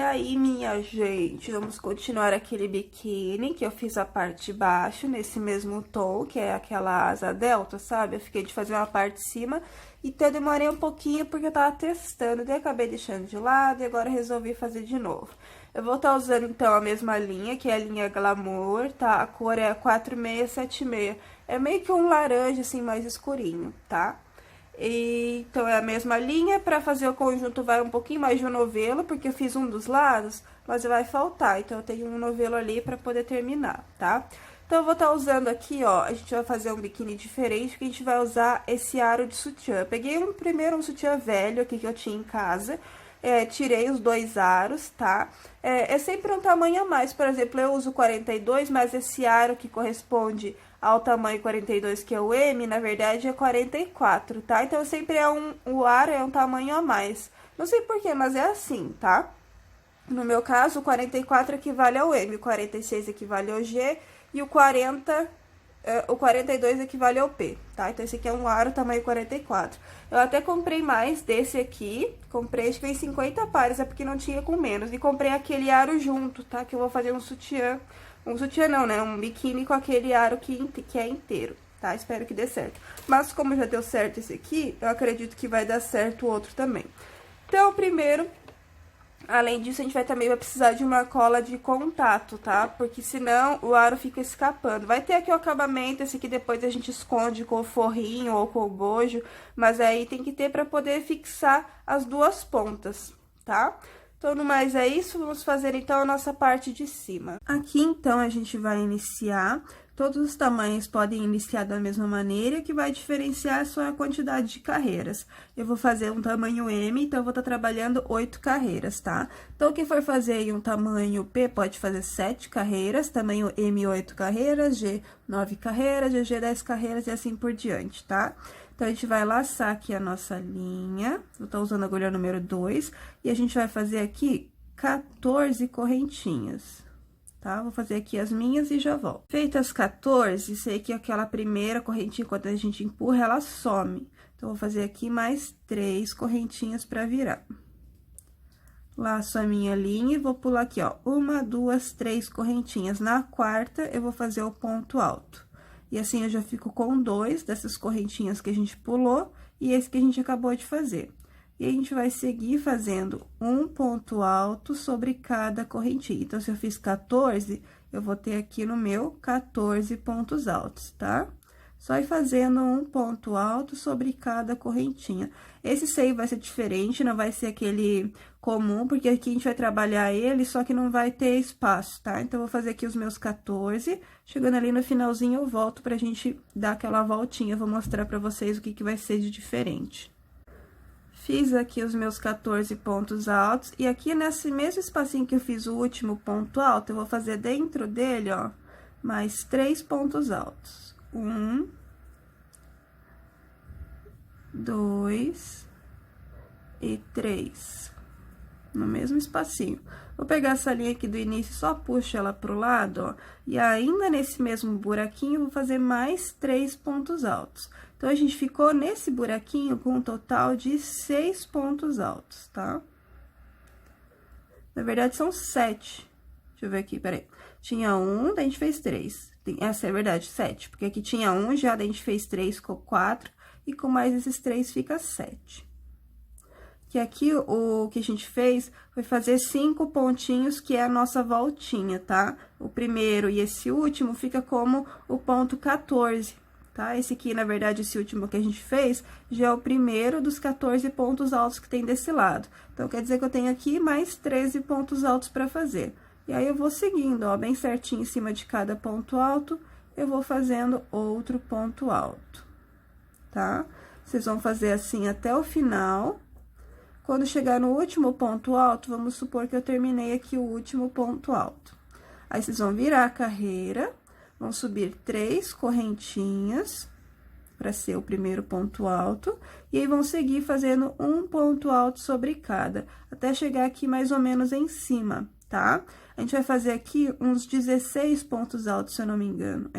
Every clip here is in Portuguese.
aí, minha gente, vamos continuar aquele biquíni que eu fiz a parte de baixo, nesse mesmo tom, que é aquela asa delta, sabe? Eu fiquei de fazer uma parte de cima, então eu demorei um pouquinho porque eu tava testando, daí eu acabei deixando de lado e agora resolvi fazer de novo. Eu vou estar usando, então, a mesma linha, que é a linha Glamour, tá? A cor é 4676, é meio que um laranja, assim, mais escurinho, tá? Então, é a mesma linha. Para fazer o conjunto vai um pouquinho mais de um novelo, porque eu fiz um dos lados, mas vai faltar. Então, eu tenho um novelo ali para poder terminar, tá? Então, eu vou estar usando aqui, ó, a gente vai fazer um biquíni diferente, porque a gente vai usar esse aro de sutiã. Eu peguei primeiro um sutiã velho aqui que eu tinha em casa, tirei os dois aros, tá? É sempre um tamanho a mais, por exemplo, eu uso 42, mas esse aro que corresponde ao tamanho 42, que é o M, na verdade é 44, tá? Então, sempre o aro é um tamanho a mais. Não sei porquê, mas é assim, tá? No meu caso, o 44 equivale ao M, o 46 equivale ao G e o 42 equivale ao P, tá? Então, esse aqui é um aro tamanho 44. Eu até comprei mais desse aqui, comprei, acho que vem 50 pares, é porque não tinha com menos. E comprei aquele aro junto, tá? Que eu vou fazer um sutiã não, né? Um biquíni com aquele aro que é inteiro, tá? Espero que dê certo. Mas como já deu certo esse aqui, eu acredito que vai dar certo o outro também. Então, primeiro, além disso, a gente também vai precisar de uma cola de contato, tá? Porque senão o aro fica escapando. Vai ter aqui o acabamento, esse aqui depois a gente esconde com o forrinho ou com o bojo, mas aí tem que ter pra poder fixar as duas pontas, tá? Então, no mais é isso, vamos fazer então a nossa parte de cima. Aqui, então, a gente vai iniciar, todos os tamanhos podem iniciar da mesma maneira, que vai diferenciar só a quantidade de carreiras. Eu vou fazer um tamanho M, então eu vou estar trabalhando 8 carreiras, tá? Então, quem for fazer aí um tamanho P, pode fazer 7 carreiras, tamanho M, 8 carreiras, G, 9 carreiras, GG, 10 carreiras e assim por diante, tá? Então, a gente vai laçar aqui a nossa linha, eu tô usando a agulha número 2, e a gente vai fazer aqui 14 correntinhas, tá? Vou fazer aqui as minhas e já volto. Feitas as 14, sei que aquela primeira correntinha, quando a gente empurra, ela some. Então, vou fazer aqui mais 3 correntinhas pra virar. Laço a minha linha e vou pular aqui, ó, 1, 2, 3 correntinhas. Na quarta, eu vou fazer o ponto alto. E assim, eu já fico com 2 dessas correntinhas que a gente pulou e esse que a gente acabou de fazer. E a gente vai seguir fazendo um ponto alto sobre cada correntinha. Então, se eu fiz 14, eu vou ter aqui no meu 14 pontos altos, tá? Só ir fazendo um ponto alto sobre cada correntinha. Esse seio vai ser diferente, não vai ser aquele comum, porque aqui a gente vai trabalhar ele, só que não vai ter espaço, tá? Então, eu vou fazer aqui os meus 14, chegando ali no finalzinho eu volto pra gente dar aquela voltinha, eu vou mostrar pra vocês o que vai ser de diferente. Fiz aqui os meus 14 pontos altos, e aqui nesse mesmo espacinho que eu fiz o último ponto alto, eu vou fazer dentro dele, ó, mais 3 pontos altos. 1, 2 e 3. No mesmo espacinho. Vou pegar essa linha aqui do início, só puxo ela pro lado, ó. E ainda nesse mesmo buraquinho, vou fazer mais 3 pontos altos. Então, a gente ficou nesse buraquinho com um total de 6 pontos altos, tá? Na verdade, são 7. Deixa eu ver aqui, peraí. Tinha 1, daí a gente fez 3. Essa é a verdade, 7. Porque aqui tinha 1 já, daí a gente fez 3, ficou 4. E com mais esses 3 fica 7. Que aqui, o que a gente fez foi fazer 5 pontinhos, que é a nossa voltinha, tá? O primeiro e esse último fica como o ponto 14, tá? Esse aqui, na verdade, esse último que a gente fez, já é o primeiro dos 14 pontos altos que tem desse lado. Então, quer dizer que eu tenho aqui mais 13 pontos altos pra fazer. E aí, eu vou seguindo, ó, bem certinho em cima de cada ponto alto, eu vou fazendo outro ponto alto, tá? Vocês vão fazer assim até o final. Quando chegar no último ponto alto, vamos supor que eu terminei aqui o último ponto alto. Aí, vocês vão virar a carreira, vão subir 3 correntinhas, para ser o primeiro ponto alto, e aí vão seguir fazendo um ponto alto sobre cada, até chegar aqui mais ou menos em cima, tá? A gente vai fazer aqui uns 16 pontos altos, se eu não me engano,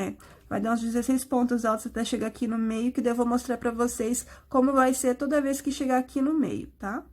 vai dar uns 16 pontos altos até chegar aqui no meio, que daí eu vou mostrar pra vocês como vai ser toda vez que chegar aqui no meio, tá?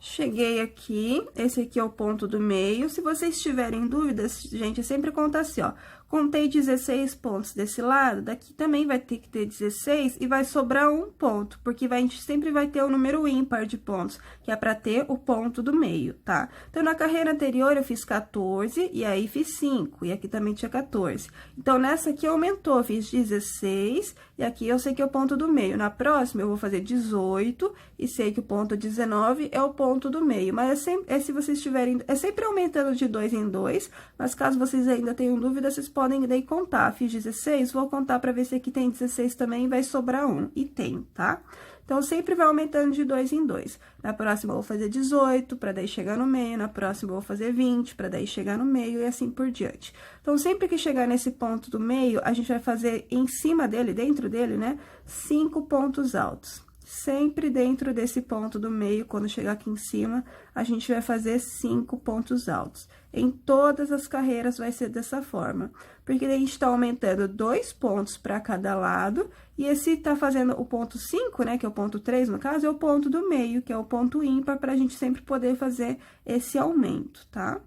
Cheguei aqui, esse aqui é o ponto do meio. Se vocês tiverem dúvidas, gente, sempre conta assim, ó. Contei 16 pontos desse lado, daqui também vai ter que ter 16 e vai sobrar um ponto, porque a gente sempre vai ter o número ímpar de pontos, que é para ter o ponto do meio, tá? Então, na carreira anterior, eu fiz 14 e aí fiz 5, e aqui também tinha 14. Então, nessa aqui aumentou, fiz 16 e aqui eu sei que é o ponto do meio. Na próxima, eu vou fazer 18 e sei que o ponto 19 é o ponto do meio. Mas se vocês tiverem, é sempre aumentando de 2 em 2, mas caso vocês ainda tenham dúvida, vocês podem daí contar. Fiz 16, vou contar para ver se aqui tem 16 também, vai sobrar 1. E tem, tá? Então, sempre vai aumentando de 2 em 2. Na próxima, eu vou fazer 18, para daí chegar no meio. Na próxima, eu vou fazer 20, para daí chegar no meio, e assim por diante. Então, sempre que chegar nesse ponto do meio, a gente vai fazer em cima dele, dentro dele, né? 5 pontos altos. Sempre dentro desse ponto do meio, quando chegar aqui em cima, a gente vai fazer 5 pontos altos. Em todas as carreiras vai ser dessa forma, porque daí a gente tá aumentando 2 pontos para cada lado, e esse tá fazendo o ponto 5, né, que é o ponto 3 no caso, é o ponto do meio, que é o ponto ímpar, pra gente sempre poder fazer esse aumento, tá?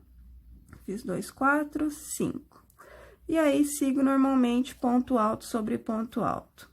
Fiz 2, 4, 5. E aí, sigo normalmente ponto alto sobre ponto alto.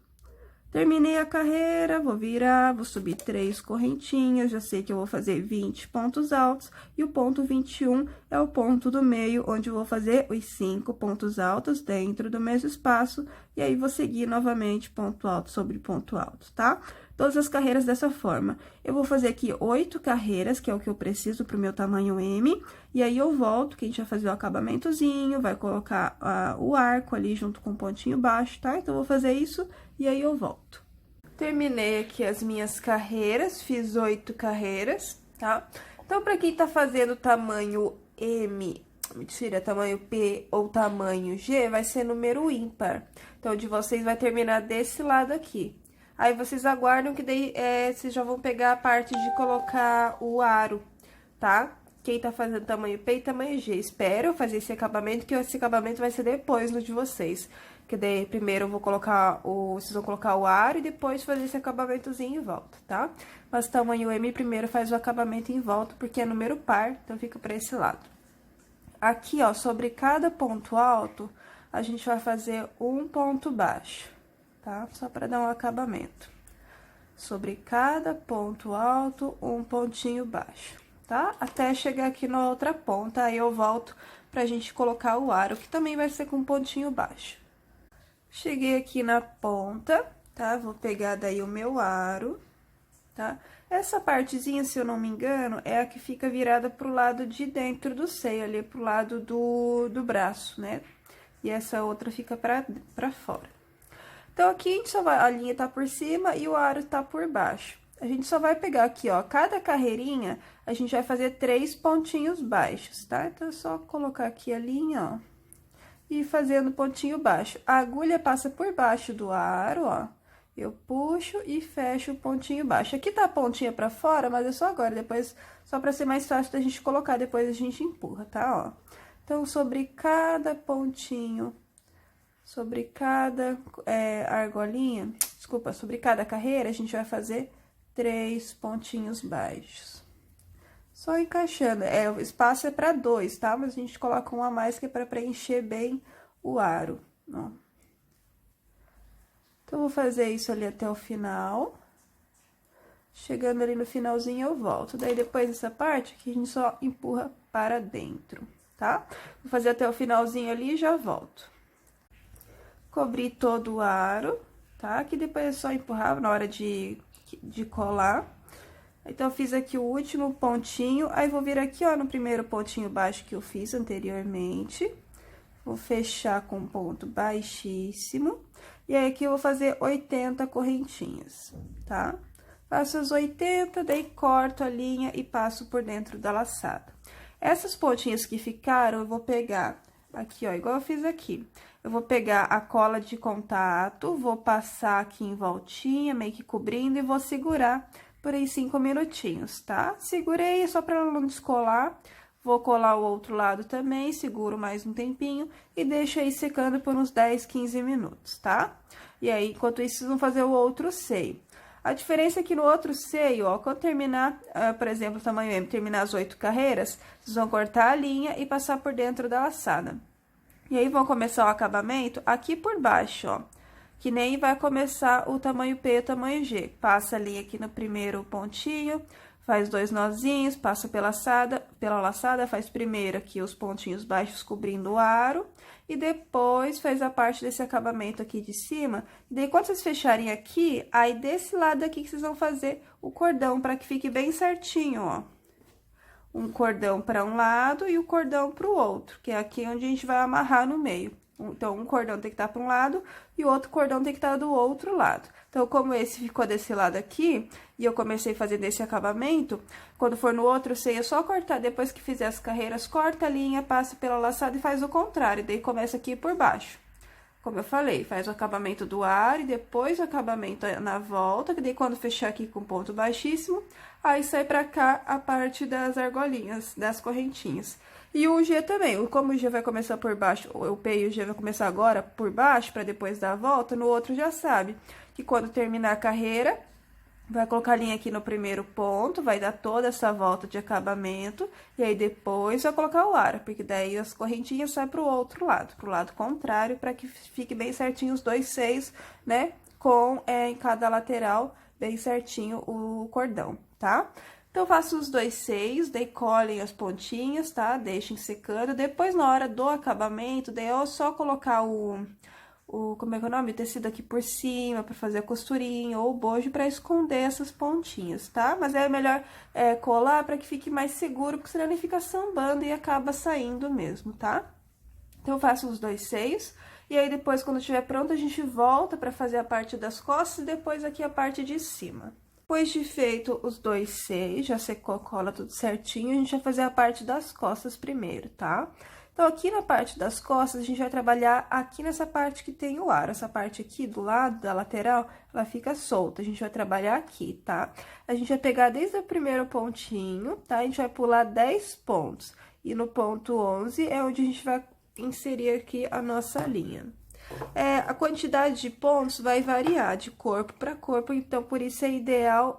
Terminei a carreira, vou virar, vou subir 3 correntinhas, já sei que eu vou fazer 20 pontos altos, e o ponto 21 é o ponto do meio, onde eu vou fazer os 5 pontos altos dentro do mesmo espaço, e aí vou seguir novamente ponto alto sobre ponto alto, tá? Todas as carreiras dessa forma. Eu vou fazer aqui 8 carreiras, que é o que eu preciso pro meu tamanho M, e aí eu volto, que a gente vai fazer o acabamentozinho, vai colocar o arco ali junto com o pontinho baixo, tá? Então, eu vou fazer isso e aí eu volto. Terminei aqui as minhas carreiras, fiz 8 carreiras, tá? Então, pra quem tá fazendo tamanho M, mentira, tamanho P ou tamanho G, vai ser número ímpar. Então, o de vocês vai terminar desse lado aqui. Aí, vocês aguardam que daí, vocês já vão pegar a parte de colocar o aro, tá? Quem tá fazendo tamanho P e tamanho G. Espero fazer esse acabamento, que esse acabamento vai ser depois no de vocês. Que daí, primeiro eu vou colocar vocês vão colocar o aro e depois fazer esse acabamentozinho em volta, tá? Mas tamanho M, primeiro faz o acabamento em volta, porque é número par, então fica pra esse lado. Aqui, ó, sobre cada ponto alto, a gente vai fazer um ponto baixo, tá? Só pra dar um acabamento. Sobre cada ponto alto, um pontinho baixo, tá? Até chegar aqui na outra ponta, aí eu volto pra gente colocar o aro, que também vai ser com um pontinho baixo. Cheguei aqui na ponta, tá? Vou pegar daí o meu aro, tá? Essa partezinha, se eu não me engano, é a que fica virada pro lado de dentro do seio, ali pro lado do braço, né? E essa outra fica pra fora. Então, aqui a gente só vai, a linha tá por cima e o aro tá por baixo. A gente só vai pegar aqui, ó, cada carreirinha, a gente vai fazer 3 pontinhos baixos, tá? Então, é só colocar aqui a linha, ó, e fazendo pontinho baixo. A agulha passa por baixo do aro, ó. Eu puxo e fecho o pontinho baixo. Aqui tá a pontinha pra fora, mas é só agora, depois, só pra ser mais fácil da gente colocar, depois a gente empurra, tá, ó. Então, sobre cada pontinho, sobre cada argolinha, desculpa, sobre cada carreira, a gente vai fazer 3 pontinhos baixos. Só encaixando, o espaço é para 2, tá? Mas a gente coloca um a mais que é para preencher bem o aro, ó. Então, vou fazer isso ali até o final. Chegando ali no finalzinho, eu volto. Daí, depois dessa parte aqui, a gente só empurra para dentro, tá? Vou fazer até o finalzinho ali e já volto. Cobri todo o aro, tá? Que depois é só empurrar na hora de colar. Então, eu fiz aqui o último pontinho, aí vou vir aqui, ó, no primeiro pontinho baixo que eu fiz anteriormente. Vou fechar com um ponto baixíssimo. E aí, aqui eu vou fazer 80 correntinhas, tá? Faço as 80, daí corto a linha e passo por dentro da laçada. Essas pontinhas que ficaram, eu vou pegar aqui, ó, igual eu fiz aqui. Eu vou pegar a cola de contato, vou passar aqui em voltinha, meio que cobrindo, e vou segurar por aí 5 minutinhos, tá? Segurei só pra ela não descolar. Vou colar o outro lado também, seguro mais um tempinho e deixo aí secando por uns 10, 15 minutos, tá? E aí, enquanto isso, vocês vão fazer o outro seio. A diferença é que no outro seio, ó, quando terminar, por exemplo, o tamanho M, terminar as 8 carreiras, vocês vão cortar a linha e passar por dentro da laçada. E aí, vão começar o acabamento aqui por baixo, ó. Que nem vai começar o tamanho P e o tamanho G. Passa a linha aqui no primeiro pontinho, faz 2 nozinhos, passa pela laçada, faz primeiro aqui os pontinhos baixos cobrindo o aro. E depois faz a parte desse acabamento aqui de cima. E daí, quando vocês fecharem aqui, aí desse lado aqui que vocês vão fazer o cordão, para que fique bem certinho, ó. Um cordão para um lado e o cordão para o outro, que é aqui onde a gente vai amarrar no meio. Então, um cordão tem que estar para um lado e o outro cordão tem que estar do outro lado. Então, como esse ficou desse lado aqui, e eu comecei fazendo esse acabamento, quando for no outro seio, é só cortar. Depois que fizer as carreiras, corta a linha, passa pela laçada e faz o contrário. Daí, começa aqui por baixo. Como eu falei, faz o acabamento do ar e depois o acabamento na volta, que daí quando fechar aqui com ponto baixíssimo, aí sai pra cá a parte das argolinhas, das correntinhas. E o G também, como o G vai começar por baixo, o P e o G vai começar agora por baixo, pra depois dar a volta, no outro já sabe que quando terminar a carreira, vai colocar a linha aqui no primeiro ponto, vai dar toda essa volta de acabamento, e aí depois vai colocar o aro, porque daí as correntinhas saem pro outro lado, pro lado contrário, para que fique bem certinho os 2 seios, né? Com em cada lateral, bem certinho o cordão, tá? Então, eu faço os 2 seios, daí colhem as pontinhas, tá? Deixem secando, depois na hora do acabamento, daí é só colocar como é que é o nome? O tecido aqui por cima, pra fazer a costurinha ou o bojo pra esconder essas pontinhas, tá? Mas é melhor colar pra que fique mais seguro, porque senão ele fica sambando e acaba saindo mesmo, tá? Então, eu faço os 2 seios, e aí depois, quando estiver pronto, a gente volta pra fazer a parte das costas e depois aqui a parte de cima. Depois de feito os 2 seios, já secou, cola tudo certinho, a gente vai fazer a parte das costas primeiro, tá? Então, aqui na parte das costas, a gente vai trabalhar aqui nessa parte que tem o aro. Essa parte aqui do lado, da lateral, ela fica solta. A gente vai trabalhar aqui, tá? A gente vai pegar desde o primeiro pontinho, tá? A gente vai pular 10 pontos. E no ponto 11 é onde a gente vai inserir aqui a nossa linha. A quantidade de pontos vai variar de corpo para corpo, então, por isso é ideal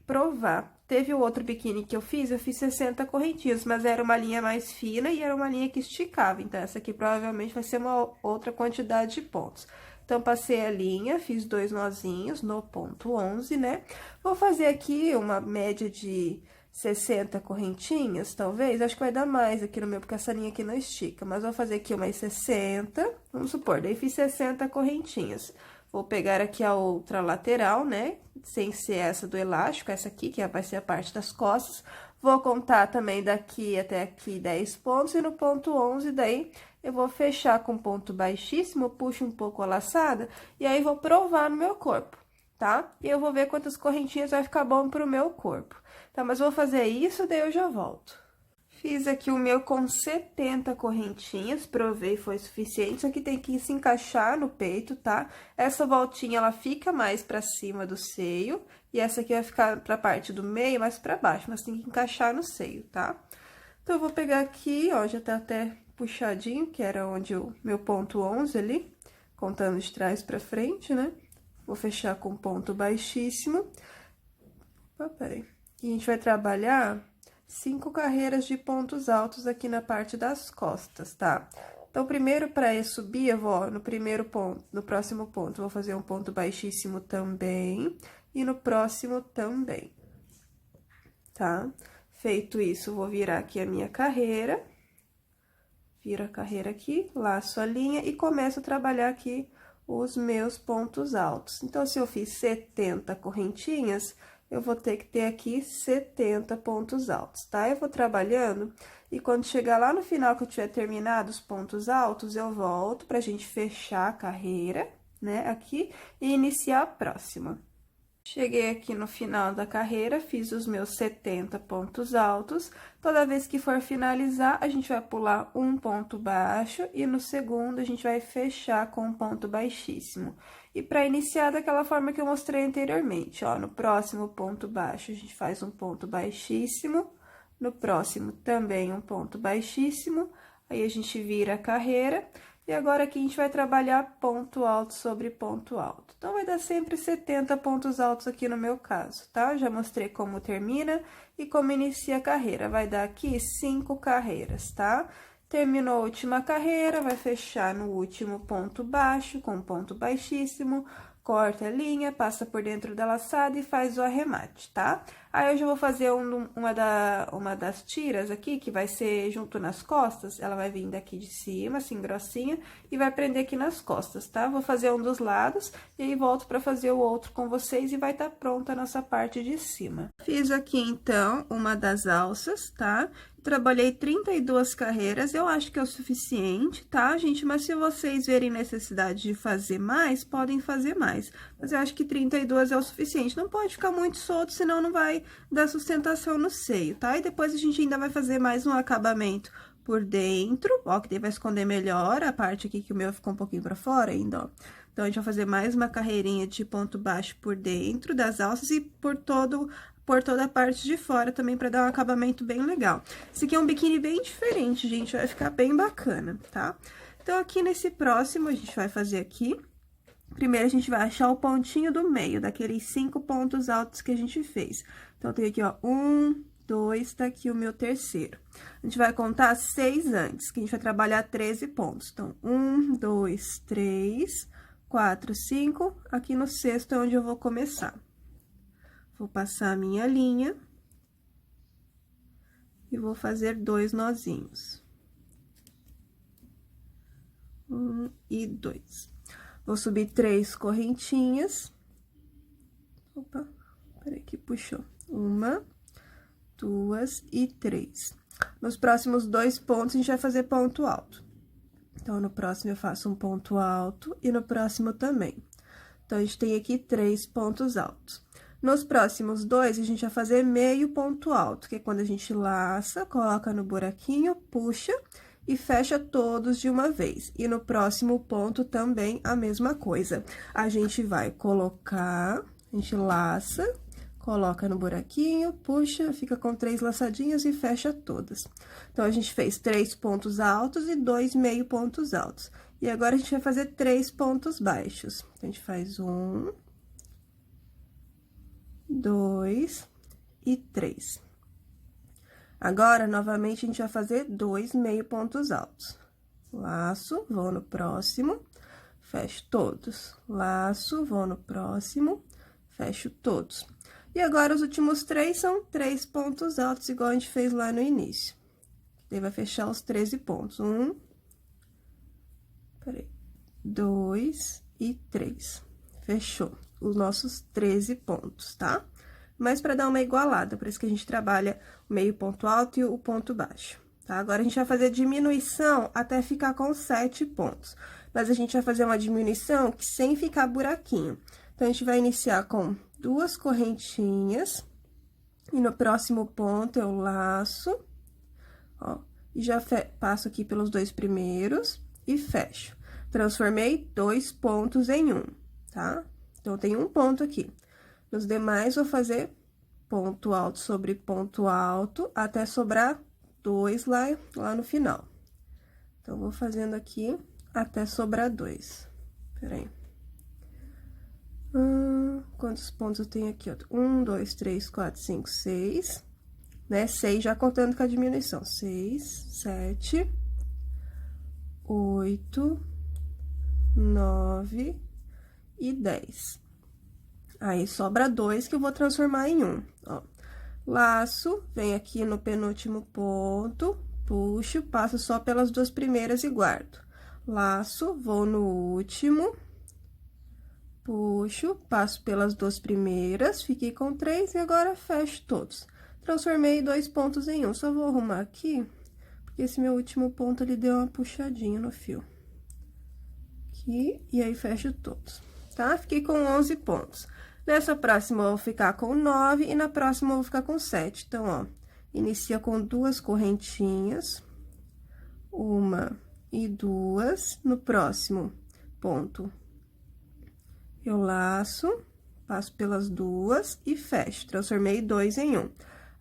provar. Teve o outro biquíni que eu fiz 60 correntinhas, mas era uma linha mais fina e era uma linha que esticava. Então, essa aqui provavelmente vai ser uma outra quantidade de pontos. Então, passei a linha, fiz 2 nozinhos no ponto 11, né? Vou fazer aqui uma média de 60 correntinhas, talvez. Acho que vai dar mais aqui no meu, porque essa linha aqui não estica. Mas vou fazer aqui umas 60, vamos supor, daí fiz 60 correntinhas. Vou pegar aqui a outra lateral, né? Sem ser essa do elástico, essa aqui, que vai ser a parte das costas. Vou contar também daqui até aqui 10 pontos, e no ponto 11, daí, eu vou fechar com ponto baixíssimo, puxo um pouco a laçada, e aí vou provar no meu corpo, tá? E eu vou ver quantas correntinhas vai ficar bom pro meu corpo. Tá, mas vou fazer isso, daí eu já volto. Fiz aqui o meu com 70 correntinhas, provei, foi suficiente. Isso aqui tem que se encaixar no peito, tá? Essa voltinha, ela fica mais pra cima do seio, e essa aqui vai ficar pra parte do meio, mais pra baixo, mas tem que encaixar no seio, tá? Então, eu vou pegar aqui, ó, já tá até puxadinho, que era onde o meu ponto 11 ali, contando de trás pra frente, né? Vou fechar com ponto baixíssimo. Opa, peraí. E a gente vai trabalhar 5 carreiras de pontos altos aqui na parte das costas, tá? Então, primeiro, para subir, eu vou, no primeiro ponto, no próximo ponto, vou fazer um ponto baixíssimo também, e no próximo também, tá? Feito isso, vou virar aqui a minha carreira, viro a carreira aqui, laço a linha e começo a trabalhar aqui os meus pontos altos. Então, se eu fiz 70 correntinhas, eu vou ter que ter aqui 70 pontos altos, tá? Eu vou trabalhando, e quando chegar lá no final que eu tiver terminado os pontos altos, eu volto pra gente fechar a carreira, né, aqui, e iniciar a próxima. Cheguei aqui no final da carreira, fiz os meus 70 pontos altos. Toda vez que for finalizar, a gente vai pular um ponto baixo, e no segundo, a gente vai fechar com um ponto baixíssimo. E para iniciar daquela forma que eu mostrei anteriormente, ó, no próximo ponto baixo, a gente faz um ponto baixíssimo, no próximo também um ponto baixíssimo, aí a gente vira a carreira, E agora aqui a gente vai trabalhar ponto alto sobre ponto alto. Então, vai dar sempre 70 pontos altos aqui no meu caso, tá? Já mostrei como termina e como inicia a carreira. Vai dar aqui 5 carreiras, tá? Terminou a última carreira, vai fechar no último ponto baixo, com ponto baixíssimo, corta a linha, passa por dentro da laçada e faz o arremate, tá? Aí, eu já vou fazer uma das tiras aqui, que vai ser junto nas costas, ela vai vir daqui de cima, assim, grossinha, e vai prender aqui nas costas, tá? Vou fazer um dos lados, e aí volto pra fazer o outro com vocês, e vai tá pronta a nossa parte de cima. Fiz aqui, então, uma das alças, tá? Trabalhei 32 carreiras, eu acho que é o suficiente, tá, gente? Mas se vocês verem necessidade de fazer mais, podem fazer mais. Mas eu acho que 32 é o suficiente. Não pode ficar muito solto, senão não vai dar sustentação no seio, tá? E depois a gente ainda vai fazer mais um acabamento por dentro, ó, que daí vai esconder melhor a parte aqui que o meu ficou um pouquinho pra fora ainda, ó. Então, a gente vai fazer mais uma carreirinha de ponto baixo por dentro das alças e por toda a parte de fora também, pra dar um acabamento bem legal. Esse aqui é um biquíni bem diferente, gente, vai ficar bem bacana, tá? Então, aqui nesse próximo, a gente vai fazer aqui. Primeiro, a gente vai achar o pontinho do meio, daqueles 5 pontos altos que a gente fez. Então, tem aqui, ó, 1, 2, tá aqui o meu terceiro. A gente vai contar 6 antes, que a gente vai trabalhar 13 pontos. Então, 1, 2, 3, 4, 5, aqui no sexto é onde eu vou começar. Vou passar a minha linha e vou fazer 2 nozinhos. 1 e 2. Vou subir 3 correntinhas. Opa, peraí que puxou. 1, 2 e 3. Nos próximos 2 pontos, a gente vai fazer ponto alto. Então, no próximo, eu faço um ponto alto e no próximo também. Então, a gente tem aqui 3 pontos altos. Nos próximos 2, a gente vai fazer meio ponto alto, que é quando a gente laça, coloca no buraquinho, puxa e fecha todos de uma vez. E no próximo ponto também a mesma coisa. A gente vai colocar, a gente laça, coloca no buraquinho, puxa, fica com 3 laçadinhas e fecha todas. Então, a gente fez 3 pontos altos e 2 meio pontos altos. E agora, a gente vai fazer 3 pontos baixos. Então, a gente faz 1, 2 e 3. Agora, novamente, a gente vai fazer 2 meio pontos altos. Laço, vou no próximo, fecho todos. Laço, vou no próximo, fecho todos. E agora, os últimos 3 são 3 pontos altos, igual a gente fez lá no início. Daí, vai fechar os 13 pontos. 2 e 3. Fechou os nossos 13 pontos, tá? Mas para dar uma igualada, por isso que a gente trabalha o meio ponto alto e o ponto baixo, tá? Agora, a gente vai fazer diminuição até ficar com 7 pontos. Mas a gente vai fazer uma diminuição sem ficar buraquinho. Então, a gente vai iniciar com 2 correntinhas. E no próximo ponto, eu laço, ó, e já passo aqui pelos 2 primeiros e fecho. Transformei 2 pontos em 1, tá? Então, tem um ponto aqui. Nos demais, vou fazer ponto alto sobre ponto alto, até sobrar 2 lá no final. Então, vou fazendo aqui até sobrar 2. Peraí. Quantos pontos eu tenho aqui? 1, 2, 3, 4, 5, 6. Né? 6 já contando com a diminuição. 6, 7, 8, 9 e 10. Aí, sobra 2 que eu vou transformar em 1, ó. Laço, vem aqui no penúltimo ponto, puxo, passo só pelas 2 primeiras e guardo. Laço, vou no último, puxo, passo pelas 2 primeiras, fiquei com 3 e agora fecho todos. Transformei 2 pontos em 1, só vou arrumar aqui, porque esse meu último ponto, ele deu uma puxadinha no fio. Aqui, e aí fecho todos, tá? Fiquei com 11 pontos. Nessa próxima, eu vou ficar com 9 e na próxima, eu vou ficar com 7. Então, ó, inicia com 2 correntinhas, 1 e 2. No próximo ponto, eu laço, passo pelas 2 e fecho. Transformei 2 em 1.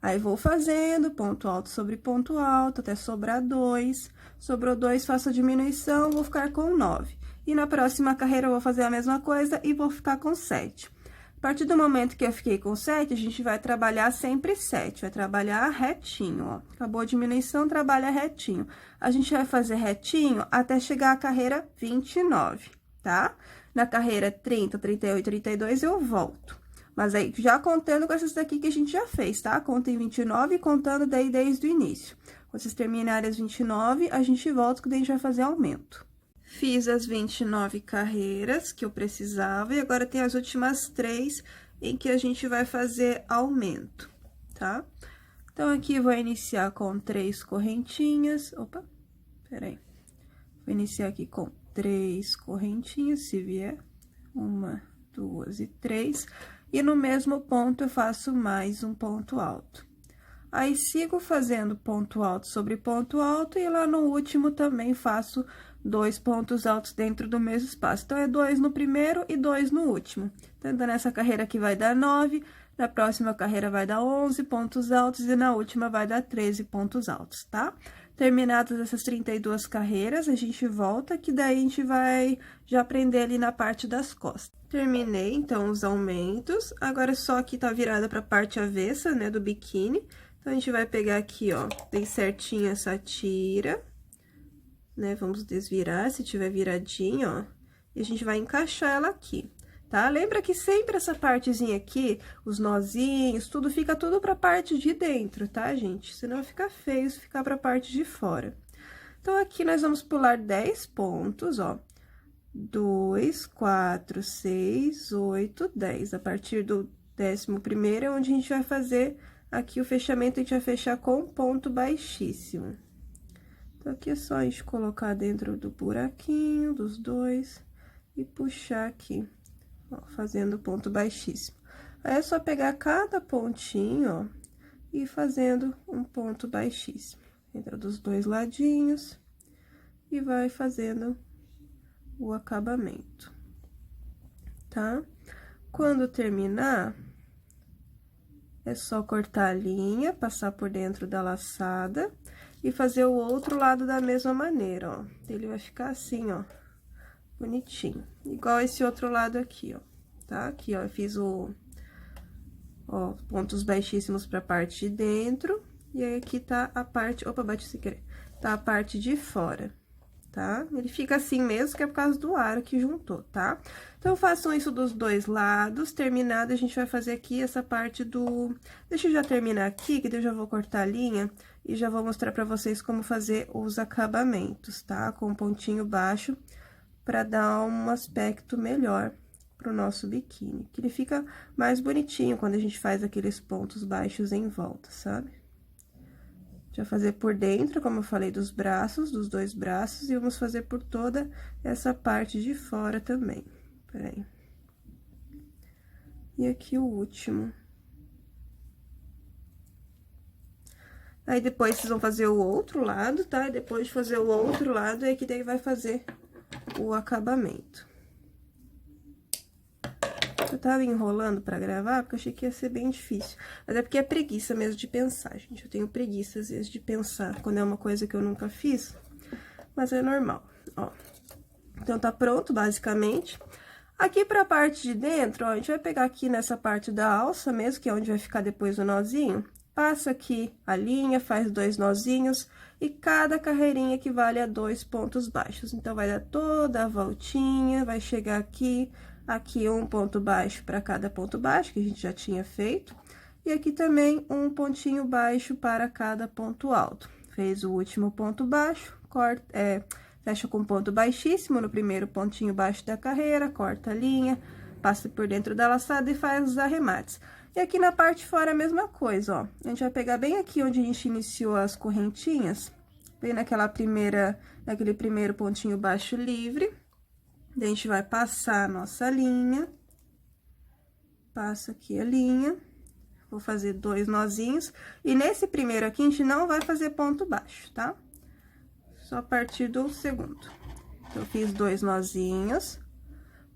Aí, vou fazendo ponto alto sobre ponto alto, até sobrar 2. Sobrou 2, faço a diminuição, vou ficar com 9. E na próxima carreira, eu vou fazer a mesma coisa e vou ficar com 7. A partir do momento que eu fiquei com 7, a gente vai trabalhar sempre 7, vai trabalhar retinho, ó. Acabou a diminuição, trabalha retinho. A gente vai fazer retinho até chegar à carreira 29, tá? Na carreira 30, 38, 32, eu volto. Mas aí, já contando com essas daqui que a gente já fez, tá? Conta em 29 e contando daí desde o início. Quando vocês terminarem as 29, a gente volta, que daí a gente vai fazer aumento. Fiz as 29 carreiras que eu precisava e agora tem as últimas 3 em que a gente vai fazer aumento, tá? Então, aqui vou iniciar com 3 correntinhas. Opa, peraí. Vou iniciar aqui com 3 correntinhas, se vier. 1, 2 e 3. E no mesmo ponto, eu faço mais um ponto alto. Aí, sigo fazendo ponto alto sobre ponto alto e lá no último também faço 2 pontos altos dentro do mesmo espaço. Então, é 2 no primeiro e 2 no último. Então, nessa carreira aqui vai dar 9, na próxima carreira vai dar 11 pontos altos e na última vai dar 13 pontos altos, tá? Terminadas essas 32 carreiras, a gente volta, que daí a gente vai já aprender ali na parte das costas. Terminei, então, os aumentos. Agora, só que tá virada pra parte avessa, né, do biquíni. Então, a gente vai pegar aqui, ó, bem certinho essa tira, né? Vamos desvirar, se tiver viradinho, ó. E a gente vai encaixar ela aqui, tá? Lembra que sempre essa partezinha aqui, os nozinhos, tudo fica tudo pra parte de dentro, tá, gente? Senão fica feio se ficar pra parte de fora. Então, aqui nós vamos pular 10 pontos, ó. 2, 4, 6, 8, 10. A partir do 11º é onde a gente vai fazer aqui o fechamento, a gente vai fechar com ponto baixíssimo. Então, aqui é só a gente colocar dentro do buraquinho dos dois e puxar aqui, ó, fazendo ponto baixíssimo. Aí, é só pegar cada pontinho, ó, e ir fazendo um ponto baixíssimo. Entra dos dois ladinhos e vai fazendo o acabamento, tá? Quando terminar, é só cortar a linha, passar por dentro da laçada e fazer o outro lado da mesma maneira, ó. Ele vai ficar assim, ó, bonitinho. Igual esse outro lado aqui, ó, tá? Aqui, ó, eu fiz ó, pontos baixíssimos pra parte de dentro. E aí, aqui tá a parte... Opa, bati sem querer. Tá a parte de fora, tá? Ele fica assim mesmo, que é por causa do aro que juntou, tá? Então, façam isso dos dois lados. Terminado, a gente vai fazer aqui essa parte do... Deixa eu já terminar aqui, que daí eu já vou cortar a linha e já vou mostrar pra vocês como fazer os acabamentos, tá? Com pontinho baixo, pra dar um aspecto melhor pro nosso biquíni. Que ele fica mais bonitinho quando a gente faz aqueles pontos baixos em volta, sabe? Já fazer por dentro, como eu falei, dos braços, dos dois braços, e vamos fazer por toda essa parte de fora também. Peraí. E aqui o último. Aí, depois, vocês vão fazer o outro lado, tá? E depois de fazer o outro lado, é que daí vai fazer o acabamento. Eu tava enrolando pra gravar, porque eu achei que ia ser bem difícil. Mas é porque é preguiça mesmo de pensar, gente. Eu tenho preguiça, às vezes, de pensar quando é uma coisa que eu nunca fiz. Mas é normal, ó. Então, tá pronto, basicamente. Aqui pra parte de dentro, ó, a gente vai pegar aqui nessa parte da alça mesmo, que é onde vai ficar depois o nozinho. Passa aqui a linha, faz 2 nozinhos, e cada carreirinha equivale a 2 pontos baixos. Então, vai dar toda a voltinha, vai chegar aqui... Aqui, um ponto baixo para cada ponto baixo, que a gente já tinha feito. E aqui também, um pontinho baixo para cada ponto alto. Fez o último ponto baixo, corta, fecha com ponto baixíssimo no primeiro pontinho baixo da carreira, corta a linha, passa por dentro da laçada e faz os arremates. E aqui na parte de fora, a mesma coisa, ó. A gente vai pegar bem aqui onde a gente iniciou as correntinhas, bem naquele primeiro pontinho baixo livre. Daí, a gente vai passar a nossa linha, passa aqui a linha, vou fazer 2 nozinhos, e nesse primeiro aqui, a gente não vai fazer ponto baixo, tá? Só a partir do segundo. Então, eu fiz 2 nozinhos,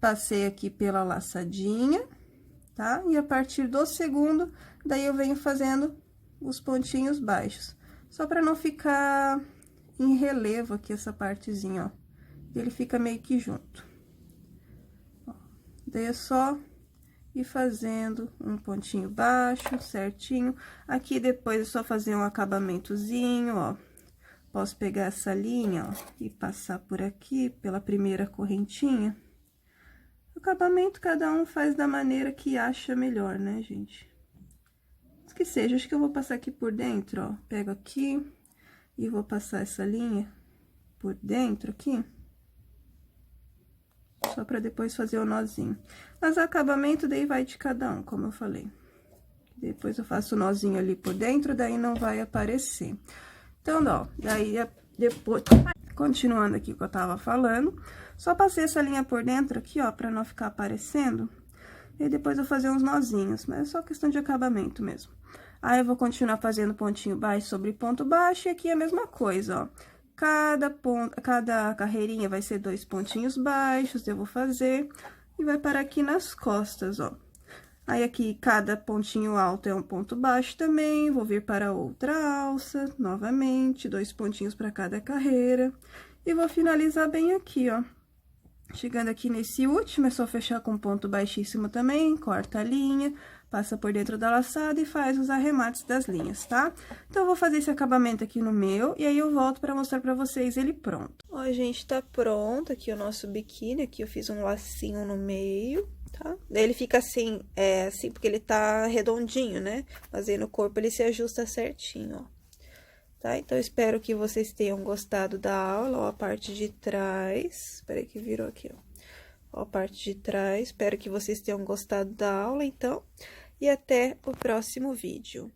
passei aqui pela laçadinha, tá? E a partir do segundo, daí eu venho fazendo os pontinhos baixos. Só pra não ficar em relevo aqui essa partezinha, ó. Ele fica meio que junto. Ó, daí é só ir fazendo um pontinho baixo, certinho. Aqui depois é só fazer um acabamentozinho, ó. Posso pegar essa linha, ó, e passar por aqui, pela primeira correntinha. O acabamento cada um faz da maneira que acha melhor, né, gente? Mas que seja, acho que eu vou passar aqui por dentro, ó. Pego aqui e vou passar essa linha por dentro aqui. Só pra depois fazer o nozinho. Mas o acabamento daí vai de cada um, como eu falei. Depois eu faço o nozinho ali por dentro, daí não vai aparecer. Então, ó, daí depois, continuando aqui o que eu tava falando, só passei essa linha por dentro aqui, ó, pra não ficar aparecendo. E depois eu vou fazer uns nozinhos, mas é só questão de acabamento mesmo. Aí eu vou continuar fazendo pontinho baixo sobre ponto baixo, e aqui é a mesma coisa, ó. Cada carreirinha vai ser 2 pontinhos baixos, eu vou fazer, e vai parar aqui nas costas, ó. Aí, aqui, cada pontinho alto é um ponto baixo também, vou vir para outra alça, novamente, 2 pontinhos para cada carreira, e vou finalizar bem aqui, ó. Chegando aqui nesse último, é só fechar com ponto baixíssimo também, corta a linha, passa por dentro da laçada e faz os arremates das linhas, tá? Então, eu vou fazer esse acabamento aqui no meu, e aí eu volto pra mostrar pra vocês ele pronto. Ó, gente, tá pronto aqui o nosso biquíni, aqui eu fiz um lacinho no meio, tá? Daí ele fica assim, assim, porque ele tá redondinho, né? Mas aí no corpo ele se ajusta certinho, ó. Tá? Então, eu espero que vocês tenham gostado da aula, ó, a parte de trás. Peraí que virou aqui, ó. Ó, a parte de trás. Espero que vocês tenham gostado da aula, então. E até o próximo vídeo.